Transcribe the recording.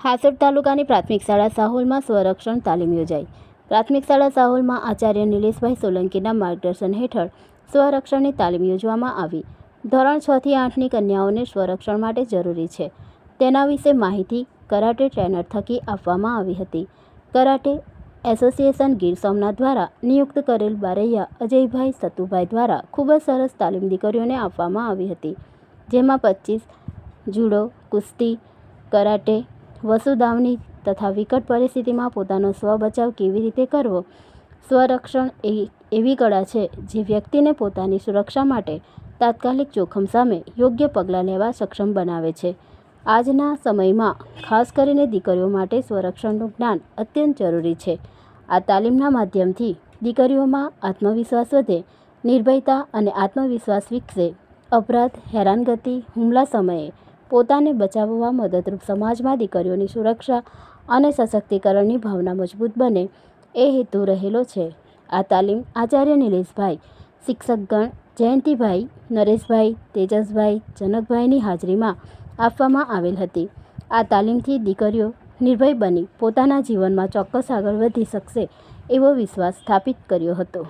હાસોડ તાલુકાની પ્રાથમિક શાળા સાહોલમાં સ્વરક્ષણ તાલીમ યોજાઈ। પ્રાથમિક શાળા સાહોલમાં આચાર્ય નિલેશભાઈ સોલંકીના માર્ગદર્શન હેઠળ સ્વરક્ષણની તાલીમ યોજવામાં આવી। ધોરણ 6 થી 8ની કન્યાઓને સ્વરક્ષણ માટે જરૂરી છે તેના વિશે માહિતી કરાટે ટ્રેનર થકી આપવામાં આવી હતી। કરાટે એસોસિએશન ગીર સોમનાથ દ્વારા નિયુક્ત કરેલ બારૈયા અજયભાઈ સતુભાઈ દ્વારા ખૂબ જ સરસ તાલીમ દીકરીઓને આપવામાં આવી હતી, જેમાં 25 જુડો, કુસ્તી, કરાટે, વસુદાવની તથા વિકટ પરિસ્થિતિમાં પોતાનો સ્વ બચાવ કેવી રીતે કરવો। સ્વરક્ષણ એવી કળા છે જે વ્યક્તિને પોતાની સુરક્ષા માટે તાત્કાલિક જોખમ સામે યોગ્ય પગલાં લેવા સક્ષમ બનાવે છે। આજના સમયમાં ખાસ કરીને દીકરીઓ માટે સ્વરક્ષણનું જ્ઞાન અત્યંત જરૂરી છે। આ તાલીમના માધ્યમથી દીકરીઓમાં આત્મવિશ્વાસ વધે, નિર્ભયતા અને આત્મવિશ્વાસ વિકસે, અપરાધ, હેરાનગતિ, હુમલા સમયે પોતાને બચાવવા મદદરૂપ સમાજમાં દીકરીઓની સુરક્ષા અને સશક્તિકરણની ભાવના મજબૂત બને એ હેતુ રહેલો છે। આ તાલીમ આચાર્ય નિલેશભાઈ, શિક્ષકગણ જયંતિભાઈ, નરેશભાઈ, તેજસભાઈ, જનકભાઈની હાજરીમાં આપવામાં આવેલ હતી। આ તાલીમથી દીકરીઓ નિર્ભય બની પોતાના જીવનમાં ચોક્કસ આગળ વધી શકશે એવો વિશ્વાસ સ્થાપિત કર્યો હતો।